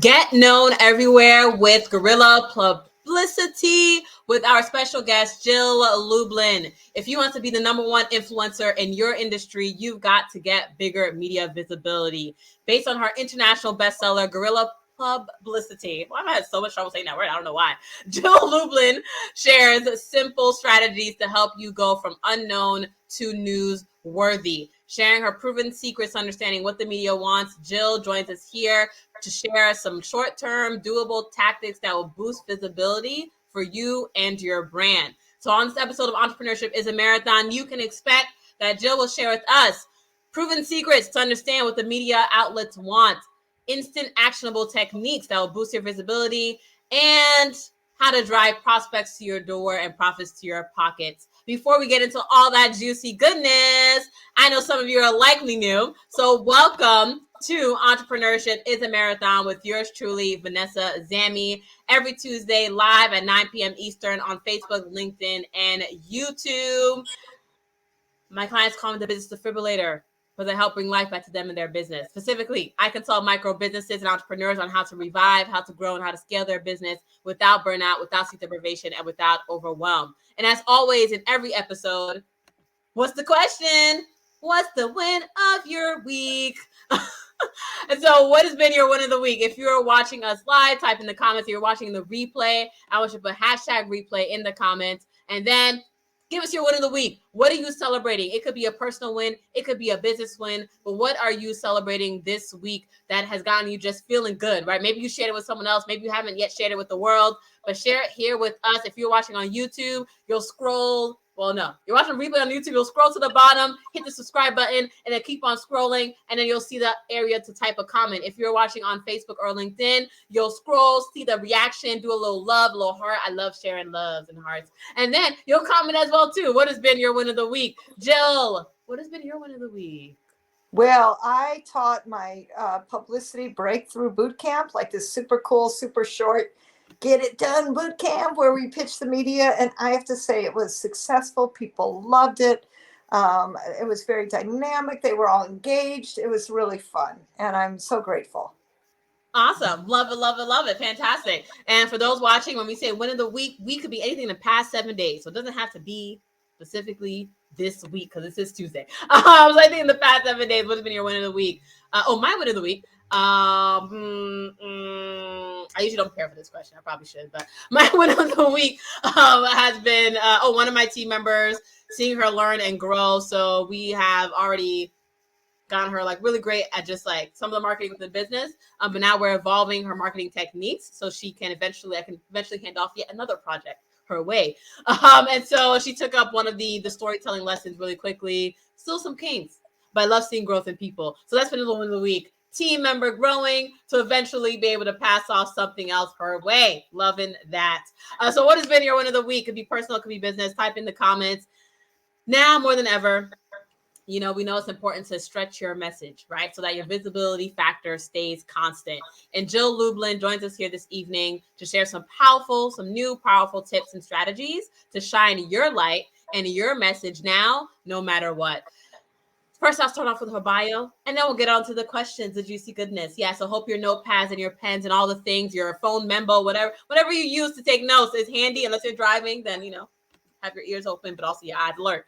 Get known everywhere with Guerrilla Publicity with our special guest, Jill Lublin. If you want to be the number one influencer in your industry, you've got to get bigger media visibility. Based on her international bestseller, Guerrilla Publicity. Well, I've had so much trouble saying that word. I don't know why. Jill Lublin shares simple strategies to help you go from unknown to newsworthy. Sharing her proven secrets, understanding what the media wants, Jill joins us here to share some short-term doable tactics that will boost visibility for you and your brand. So on this episode of Entrepreneurship is a Marathon, you can expect that Jill will share with us proven secrets to understand what the media outlets want, instant actionable techniques that will boost your visibility, and how to drive prospects to your door and profits to your pockets. Before we get into all that juicy goodness, I know some of you are likely new, so welcome to Entrepreneurship is a Marathon with yours truly, Vanessa Zammy, every Tuesday live at 9 p.m. Eastern on Facebook, LinkedIn, and YouTube. My clients call me the business defibrillator because I help bring life back to them and their business. Specifically, I consult micro businesses and entrepreneurs on how to revive, how to grow, and how to scale their business without burnout, without sleep deprivation, and without overwhelm. And as always, in every episode, what's the question? What's the win of your week? And so what has been your win of the week? If you're watching us live, type in the comments. If you're watching the replay, I want you to put hashtag replay in the comments. And then give us your win of the week. What are you celebrating? It could be a personal win. It could be a business win. But what are you celebrating this week that has gotten you just feeling good, right? Maybe you shared it with someone else. Maybe you haven't yet shared it with the world. But share it here with us. If you're watching on YouTube, you'll scroll. Well, no, you're watching a replay on YouTube. You'll scroll to the bottom, hit the subscribe button, and then keep on scrolling. And then you'll see the area to type a comment. If you're watching on Facebook or LinkedIn, you'll scroll, see the reaction, do a little love, a little heart. I love sharing loves and hearts. And then you'll comment as well, too. What has been your win of the week? Jill, what has been your win of the week? Well, I taught my publicity breakthrough boot camp, like this super cool, super short, get it done boot camp where we pitch the media. And I have to say it was successful. People loved it. It was very dynamic. They were all engaged. It was really fun. And I'm so grateful. Awesome. Love it, love it, love it. Fantastic. And for those watching, when we say win of the week could be anything in the past 7 days. So it doesn't have to be specifically this week because this is Tuesday. So I think in the past 7 days, what has been your win of the week? My win of the week. I usually don't prepare for this question. I probably should, but my win of the week has been one of my team members, seeing her learn and grow. So we have already gotten her like really great at just like some of the marketing with the business. But now we're evolving her marketing techniques so I can eventually hand off yet another project her way. And so she took up one of the storytelling lessons really quickly. Still some kinks, but I love seeing growth in people. So that's been the one of the week. Team member growing to eventually be able to pass off something else her way. Loving that. So what has been your win of the week? Could be personal, could be business. Type in the comments. Now more than ever, we know it's important to stretch your message, right? So that your visibility factor stays constant. And Jill Lublin joins us here this evening to share some new powerful tips and strategies to shine your light and your message now, no matter what. First, I'll start off with her bio, and then we'll get on to the questions, the juicy goodness. Yeah, so hope your notepads and your pens and all the things, your phone memo, whatever you use to take notes is handy. Unless you're driving, then, have your ears open, but also your eyes alert.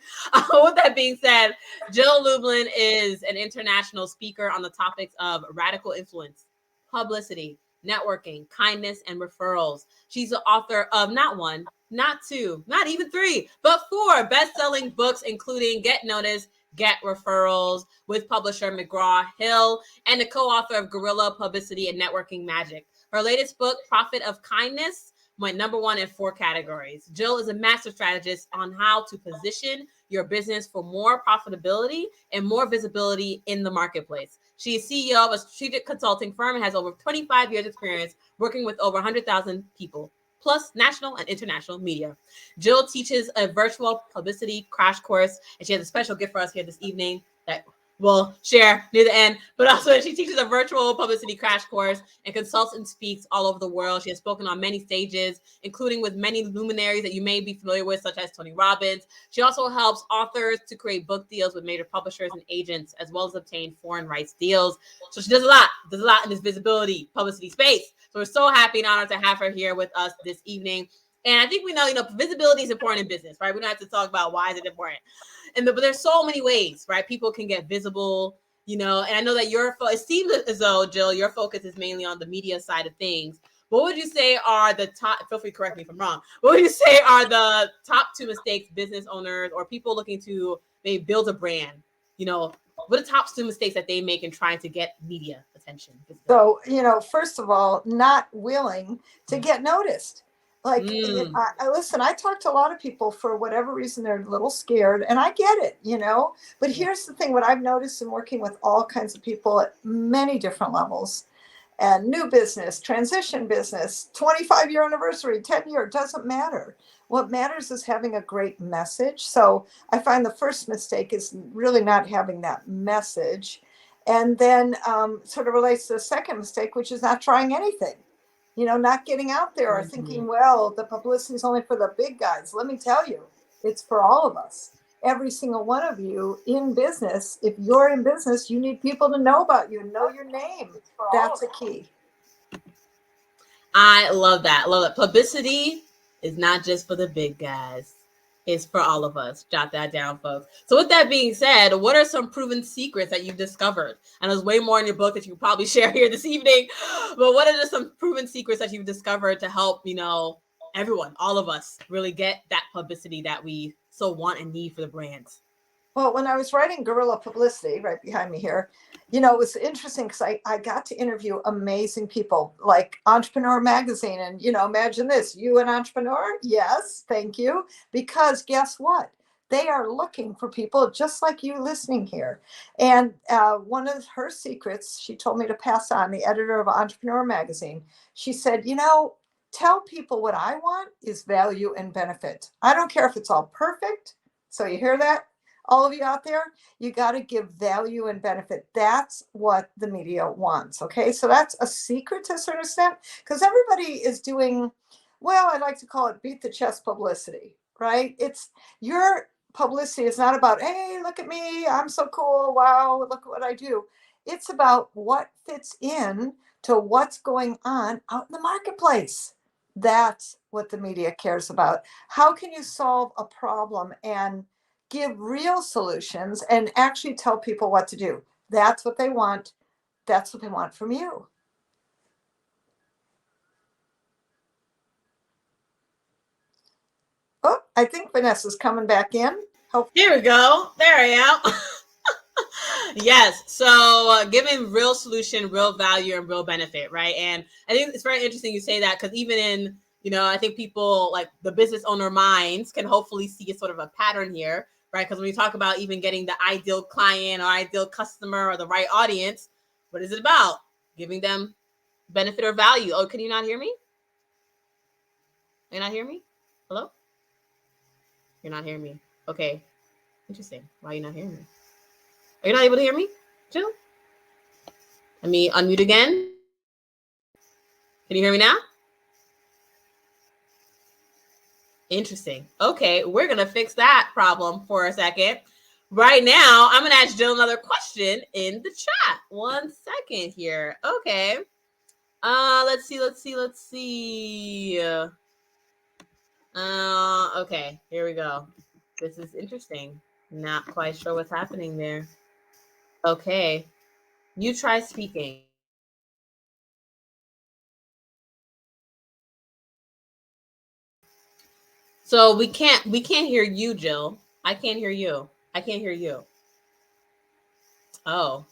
With that being said, Jill Lublin is an international speaker on the topics of radical influence, publicity, networking, kindness, and referrals. She's the author of not one, not two, not even three, but 4 best-selling books, including Get Noticed, Get Referrals with publisher McGraw-Hill, and the co-author of Guerrilla Publicity and Networking Magic. Her latest book, Profit of Kindness, went number 1 in 4 categories. Jill is a master strategist on how to position your business for more profitability and more visibility in the marketplace. She is CEO of a strategic consulting firm and has over 25 years experience working with over 100,000 people, plus national and international media. Jill teaches a virtual publicity crash course, and she has a special gift for us here this evening that will share near the end. But also, she teaches a virtual publicity crash course and consults and speaks all over the world. She has spoken on many stages, including with many luminaries that you may be familiar with, such as Tony Robbins. She also helps authors to create book deals with major publishers and agents, as well as obtain foreign rights deals. So she does a lot in this visibility publicity space. So we're so happy and honored to have her here with us this evening. And I think we know, visibility is important in business, right? We don't have to talk about why is it important. But there's so many ways, right? People can get visible, and I know that it seems as though, Jill, your focus is mainly on the media side of things. What would you say are the top, feel free to correct me if I'm wrong, what would you say are the top 2 mistakes business owners or people looking to maybe build a brand, what are the top 2 mistakes that they make in trying to get media attention? So, first of all, not willing to get noticed. Like, listen, I talk to a lot of people for whatever reason, they're a little scared, and I get it, But here's the thing, what I've noticed in working with all kinds of people at many different levels, and new business, transition business, 25-year anniversary, 10-year, doesn't matter. What matters is having a great message. So I find the first mistake is really not having that message. And then sort of relates to the second mistake, which is not trying anything, not getting out there or thinking, well, the publicity is only for the big guys. Let me tell you, it's for all of us. Every single one of you in business, if you're in business, you need people to know about you, know your name. That's a key. I love that. I love that. Publicity is not just for the big guys. It's for all of us. Jot that down, folks. So with that being said, what are some proven secrets that you've discovered? And there's way more in your book that you can probably share here this evening. But what are some proven secrets that you've discovered to help, everyone, all of us, really get that publicity that we so want and need for the brands? Well, when I was writing Guerrilla Publicity, right behind me here, it was interesting because I got to interview amazing people like Entrepreneur Magazine. And, imagine this, you an entrepreneur? Yes, thank you. Because guess what? They are looking for people just like you listening here. And one of her secrets, she told me to pass on, the editor of Entrepreneur Magazine, she said, tell people what I want is value and benefit. I don't care if it's all perfect. So you hear that? All of you out there, you got to give value and benefit. That's what the media wants. Okay. So that's a secret to a certain extent because everybody is doing, well, I like to call it beat the chest publicity, right? It's your publicity is not about, hey, look at me. I'm so cool. Wow. Look what I do. It's about what fits in to what's going on out in the marketplace. That's what the media cares about. How can you solve a problem and give real solutions and actually tell people what to do? That's what they want. That's what they want from you. Oh, I think Vanessa's coming back in. Here we go. There I am. Yes. So giving real solution, real value, and real benefit, right? And I think it's very interesting you say that because even in, I think people like the business owner minds can hopefully see a sort of a pattern here, right? Because when we talk about even getting the ideal client or ideal customer or the right audience, what is it about? Giving them benefit or value. Oh, can you not hear me? Can you not hear me? Hello? You're not hearing me. Okay. Interesting. Why are you not hearing me? Are you not able to hear me, Jill? Let me unmute again. Can you hear me now? Interesting. Okay, we're going to fix that problem for a second. Right now, I'm going to ask Jill another question in the chat. 1 second here. Okay. Let's see. Okay, here we go. This is interesting. Not quite sure what's happening there. Okay. You try speaking. So we can't hear you, Jill. I can't hear you. I can't hear you. Oh,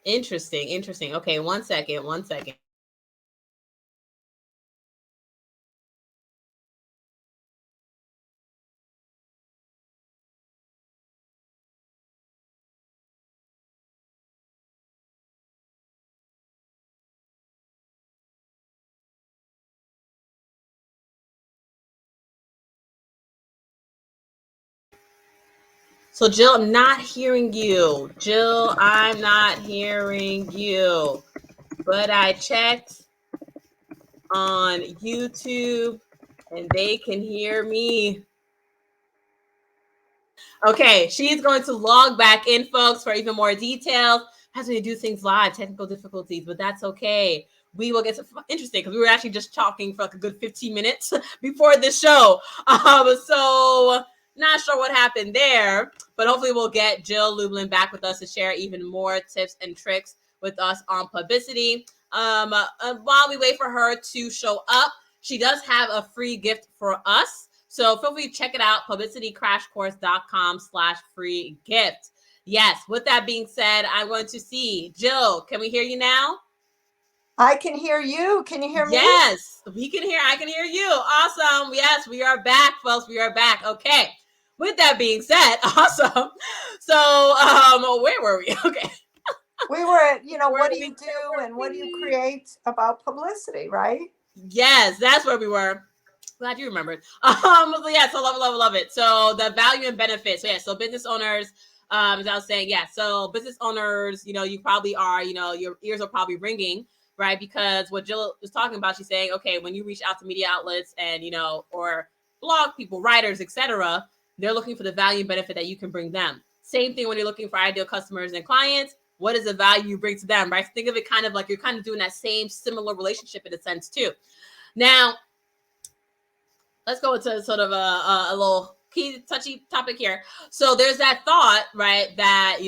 Interesting. Okay, 1 second. So, Jill, I'm not hearing you. Jill, I'm not hearing you. But I checked on YouTube and they can hear me. Okay, she's going to log back in, folks, for even more details. Has to do things live, technical difficulties, but that's okay. We will get to interesting because we were actually just talking for like a good 15 minutes before this show. So not sure what happened there, but hopefully we'll get Jill Lublin back with us to share even more tips and tricks with us on publicity. While we wait for her to show up, she does have a free gift for us. So feel free to check it out, publicitycrashcourse.com/free gift. Yes, with that being said, I'm going to see Jill. Can we hear you now? I can hear you. Can you hear me? Yes, we can hear. I can hear you. Awesome. Yes, we are back, folks. We are back. Okay. With that being said, awesome. So, where were we? Okay. We were at, what do you do and what do you create about publicity, right? Yes, that's where we were. Glad you remembered. So yeah, so love it. So the value and benefits. So yeah, so business owners, as I was saying, yeah. So business owners, you probably are, your ears are probably ringing, right? Because what Jill was talking about, she's saying, okay, when you reach out to media outlets and or blog people, writers, etc., they're looking for the value and benefit that you can bring them. Same thing when you're looking for ideal customers and clients. What is the value you bring to them, right? Think of it kind of like you're kind of doing that same similar relationship in a sense too. Now, let's go into sort of a little key touchy topic here. So there's that thought, right, that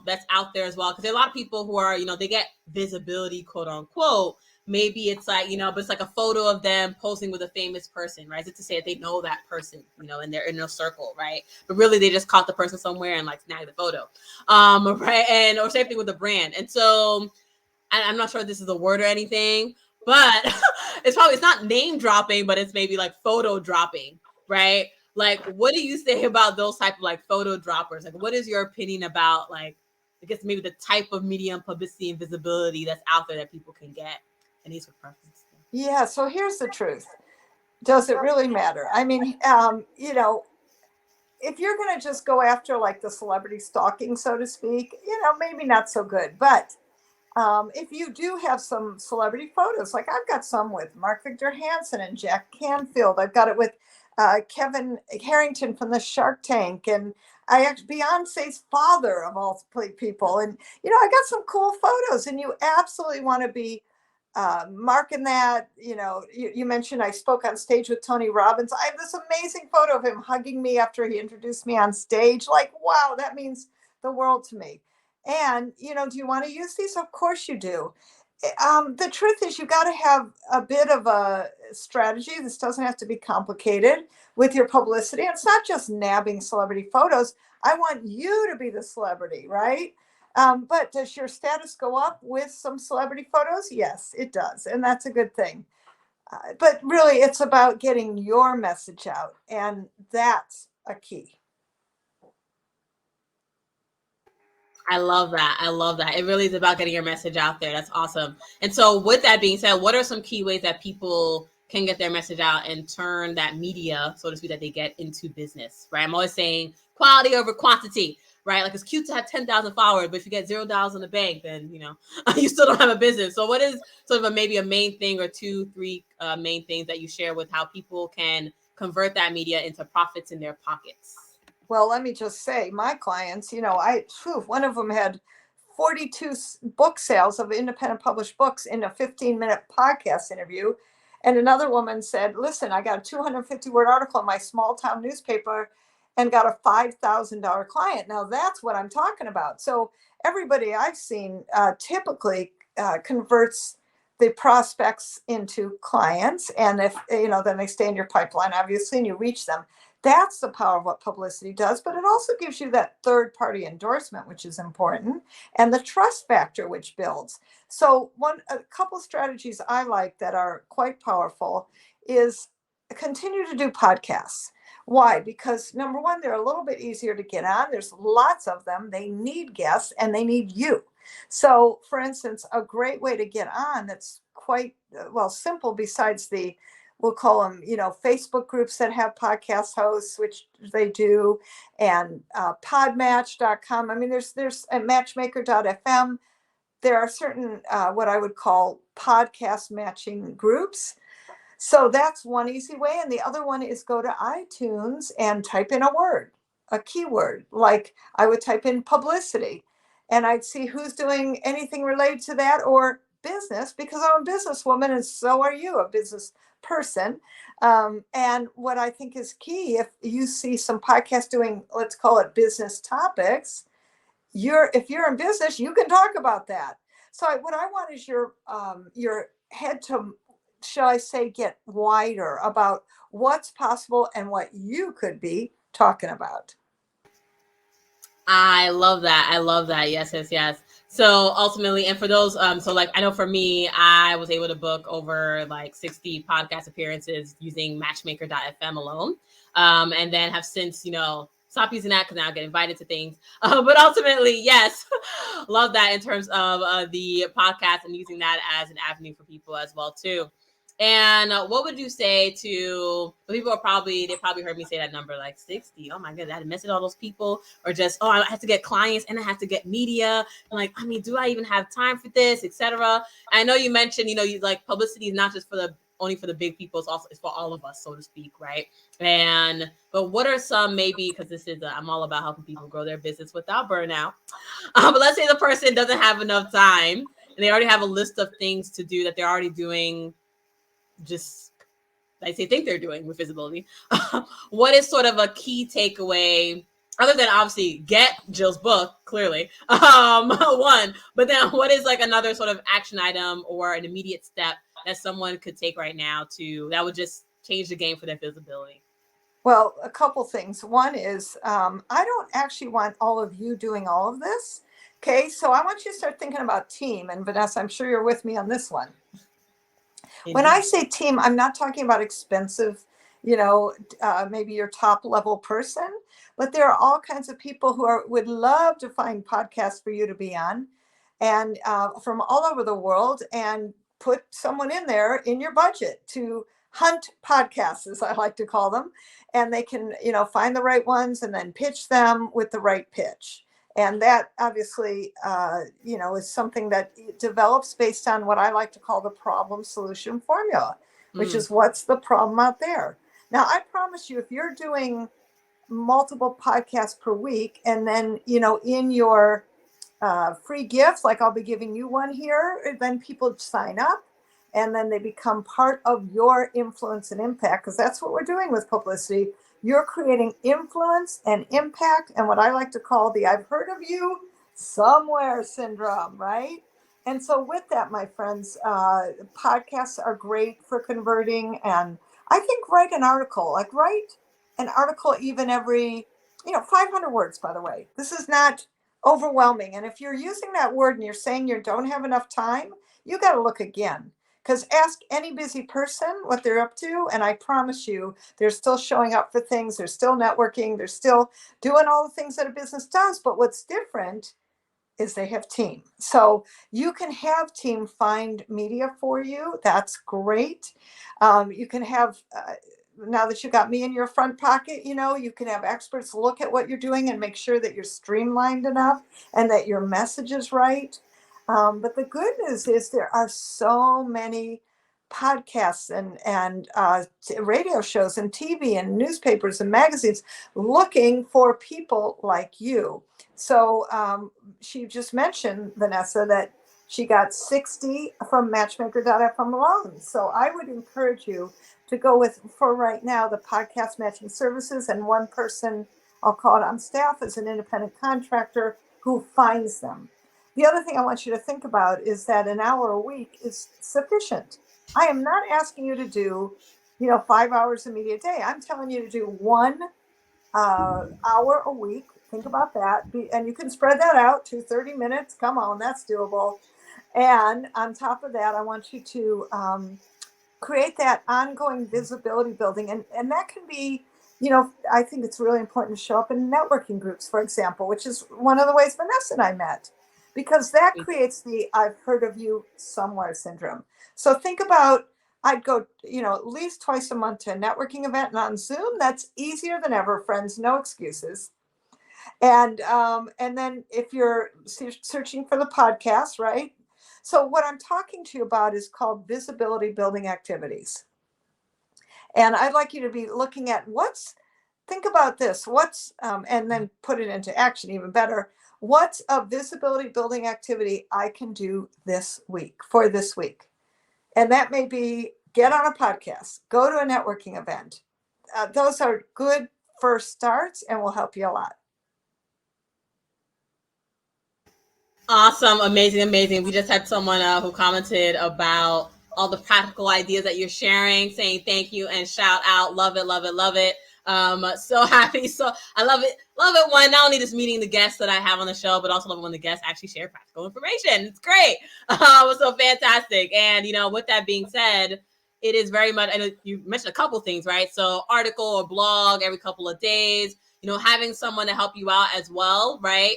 that's out there as well, because there are a lot of people who are they get visibility, quote unquote. Maybe it's like but it's like a photo of them posing with a famous person, right? It's to say that they know that person, in their inner circle, right? But really they just caught the person somewhere and like snagged the photo, right? And or same thing with the brand. And so I'm not sure if this is a word or anything, but it's not name dropping, but it's maybe like photo dropping, right? Like, what do you say about those type of like photo droppers? Like, what is your opinion about like, I guess maybe the type of medium publicity and visibility that's out there that people can get? And these with preference. Yeah. So here's the truth. Does it really matter? I mean, if you're going to just go after like the celebrity stalking, so to speak, maybe not so good. But if you do have some celebrity photos, like I've got some with Mark Victor Hansen and Jack Canfield. I've got it with Kevin Harrington from the Shark Tank, and Beyonce's father of all people. And I got some cool photos, and you absolutely want to be marking that. You mentioned I spoke on stage with Tony Robbins. I have this amazing photo of him hugging me after he introduced me on stage. Like, wow, that means the world to me. And, do you want to use these? Of course you do. The truth is, you got to have a bit of a strategy. This doesn't have to be complicated with your publicity. It's not just nabbing celebrity photos. I want you to be the celebrity, right? But does your status go up with some celebrity photos? Yes, it does. And that's a good thing. But really, it's about getting your message out. And that's a key. I love that. I love that. It really is about getting your message out there. That's awesome. And so with that being said, what are some key ways that people can get their message out and turn that media, so to speak, that they get into business, right? I'm always saying quality over quantity, right? Like it's cute to have 10,000 followers, but if you get $0 in the bank, then, you still don't have a business. So what is sort of maybe a main thing or 2-3 main things that you share with how people can convert that media into profits in their pockets? Well, let me just say, my clients, one of them had 42 book sales of independent published books in a 15-minute podcast interview. And another woman said, listen, I got a 250-word article in my small town newspaper and got a $5,000 client. Now, that's what I'm talking about. So everybody I've seen typically converts the prospects into clients. And if, then they stay in your pipeline, obviously, and you reach them. That's the power of what publicity does, but it also gives you that third party endorsement, which is important, and the trust factor, which builds. So a couple strategies I like that are quite powerful is continue to do podcasts. Why? Because number one, they're a little bit easier to get on. There's lots of them. They need guests and they need you. So for instance, a great way to get on that's quite simple besides the we'll call them, Facebook groups that have podcast hosts, which they do, and podmatch.com. I mean, there's a matchmaker.fm. There are certain, what I would call podcast matching groups. So that's one easy way. And the other one is go to iTunes and type in a word, a keyword. Like I would type in publicity and I'd see who's doing anything related to that, or business, because I'm a businesswoman and so are you, a business person. And what I think is key, if you see some podcasts doing, let's call it business topics, if you're in business, you can talk about that. So what I want is your head to, shall I say, get wider about what's possible and what you could be talking about. I love that. I love that. Yes, yes, yes. So ultimately, and for those, so like I know for me, I was able to book over like 60 podcast appearances using matchmaker.fm alone. And then have since, stopped using that because now I get invited to things. But ultimately, yes, love that in terms of the podcast and using that as an avenue for people as well too. And what would you say to people? They probably heard me say that number like 60. Oh my god, I had to message all those people, or just, I have to get clients and I have to get media. And like, I mean, do I even have time for this, etc. I know you mentioned, you like publicity is not just for only for the big people. It's for all of us, so to speak, right? But what are some, maybe, because this is I'm all about helping people grow their business without burnout. But let's say the person doesn't have enough time and they already have a list of things to do that they're already doing, just like they think they're doing with visibility. What is sort of a key takeaway, other than obviously get Jill's book, clearly, one, but then what is like another sort of action item or an immediate step that someone could take right now that would just change the game for their visibility? Well, a couple things. One is, I don't actually want all of you doing all of this. Okay, so I want you to start thinking about team. And Vanessa, I'm sure you're with me on this one. When I say team, I'm not talking about expensive, maybe your top level person, but there are all kinds of people who would love to find podcasts for you to be on, and from all over the world, and put someone in there in your budget to hunt podcasts, as I like to call them, and they can, find the right ones and then pitch them with the right pitch. And that obviously, is something that develops based on what I like to call the problem solution formula, which is what's the problem out there. Now, I promise you, if you're doing multiple podcasts per week, and then, in your free gifts, like I'll be giving you one here, then people sign up and then they become part of your influence and impact, because that's what we're doing with publicity. You're creating influence and impact, and what I like to call the I've heard of you somewhere syndrome, right? And so with that, my friends, podcasts are great for converting. And I think write an article, even every, 500 words, by the way. This is not overwhelming. And if you're using that word and you're saying you don't have enough time, you got to look again. Because ask any busy person what they're up to, and I promise you, they're still showing up for things. They're still networking. They're still doing all the things that a business does. But what's different is they have team. So you can have team find media for you. That's great. You can have, now that you got me in your front pocket, you can have experts look at what you're doing and make sure that you're streamlined enough and that your message is right. But the good news is there are so many podcasts and radio shows and TV and newspapers and magazines looking for people like you. So she just mentioned, Vanessa, that she got 60 from matchmaker.fm alone. So I would encourage you to go with, for right now, the podcast matching services, and one person, I'll call it on staff, as an independent contractor who finds them. The other thing I want you to think about is that an hour a week is sufficient. I am not asking you to do, 5 hours of media a day. I'm telling you to do 1 hour a week. Think about that. And you can spread that out to 30 minutes. Come on, that's doable. And on top of that, I want you to create that ongoing visibility building. And that can be, I think it's really important to show up in networking groups, for example, which is one of the ways Vanessa and I met, because that creates the I've heard of you somewhere syndrome. So think about I'd go, at least twice a month to a networking event, and on Zoom, that's easier than ever, friends, no excuses. And then if you're searching for the podcast, right? So what I'm talking to you about is called visibility building activities. And I'd like you to be looking at think about this, and then put it into action even better. What's a visibility building activity I can do for this week? And that may be get on a podcast, go to a networking event. Those are good first starts and will help you a lot. Awesome. Amazing. We just had someone who commented about all the practical ideas that you're sharing, saying thank you and shout out. Love it. So happy. So I love it when not only just meeting the guests that I have on the show, but also love it when the guests actually share practical information. It's great. So fantastic. And, with that being said, it is very much, I know you mentioned a couple things, right? So article or blog every couple of days, having someone to help you out as well, right?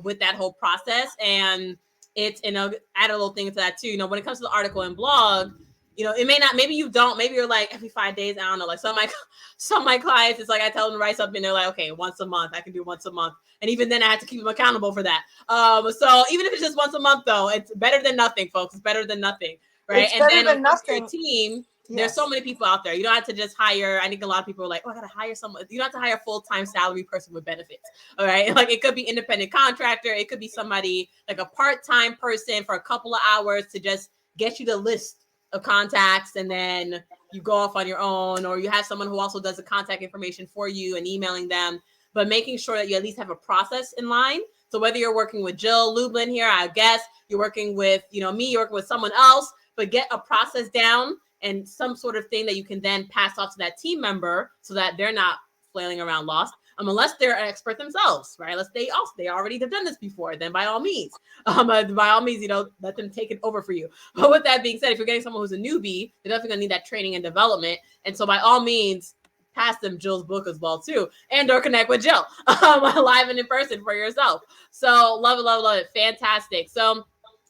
With that whole process. And it's, add a little thing to that too. When it comes to the article and blog, it may not, maybe you don't, maybe you're like every 5 days. I don't know. Like some of my clients, it's like, I tell them to write something. They're like, okay, once a month, I can do once a month. And even then I have to keep them accountable for that. So even if it's just once a month though, it's better than nothing, folks. It's better than nothing. Right. It's better than nothing. Your team, yes. There's so many people out there. You don't have to just hire. I think a lot of people are like, oh, I got to hire someone. You don't have to hire a full-time salary person with benefits. All right. Like it could be independent contractor. It could be somebody like a part-time person for a couple of hours to just get you the list of contacts. And then you go off on your own, or you have someone who also does the contact information for you and emailing them, but making sure that you at least have a process in line. So whether you're working with Jill Lublin here, I guess you're working with, me, you're working with someone else, but get a process down and some sort of thing that you can then pass off to that team member so that they're not flailing around lost. Unless they're an expert themselves, right? Unless they already have done this before, then by all means, let them take it over for you. But with that being said, if you're getting someone who's a newbie, they're definitely gonna need that training and development. And so by all means, pass them Jill's book as well too, and or connect with Jill live and in person for yourself. So love it. Fantastic. So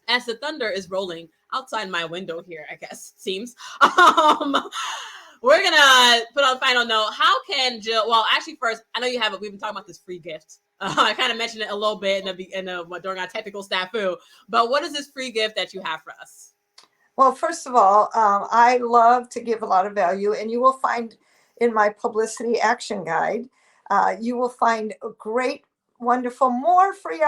as the thunder is rolling outside my window here, I guess it seems. We're gonna put on a final note. How can Jill? Well, actually, first, I know you have it. We've been talking about this free gift. I kind of mentioned it a little bit during our technical snafu. But what is this free gift that you have for us? Well, first of all, I love to give a lot of value, and you will find in my publicity action guide, you will find a great, wonderful, more free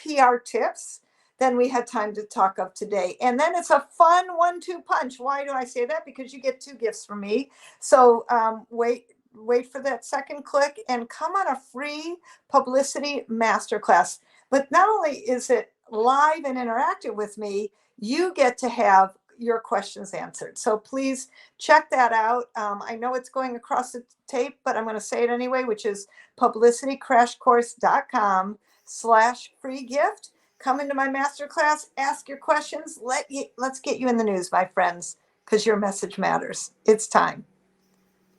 PR tips than we had time to talk of today. And then it's a fun 1-2 punch. Why do I say that? Because you get 2 gifts from me. So wait for that second click and come on a free publicity masterclass. But not only is it live and interactive with me, you get to have your questions answered. So please check that out. I know it's going across the tape, but I'm going to say it anyway, which is publicitycrashcourse.com/free gift. Come into my masterclass, ask your questions. Let's get you in the news, my friends, because your message matters. It's time.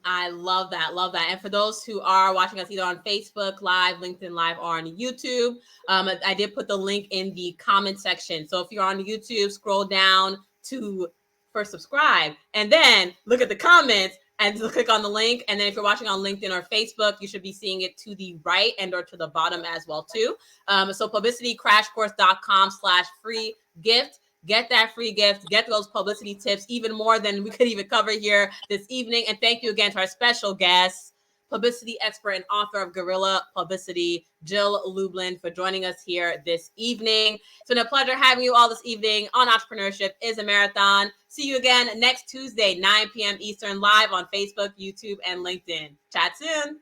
I love that. And for those who are watching us either on Facebook Live, LinkedIn Live, or on YouTube, I did put the link in the comment section. So if you're on YouTube, scroll down to first subscribe and then look at the comments and click on the link. And then if you're watching on LinkedIn or Facebook, you should be seeing it to the right and or to the bottom as well too. So publicitycrashcourse.com/free gift. Get that free gift, get those publicity tips, even more than we could even cover here this evening. And thank you again to our special guest, publicity expert and author of Guerrilla Publicity, Jill Lublin, for joining us here this evening. It's been a pleasure having you all this evening on Entrepreneurship is a Marathon. See you again next Tuesday, 9 p.m. Eastern, live on Facebook, YouTube, and LinkedIn. Chat soon.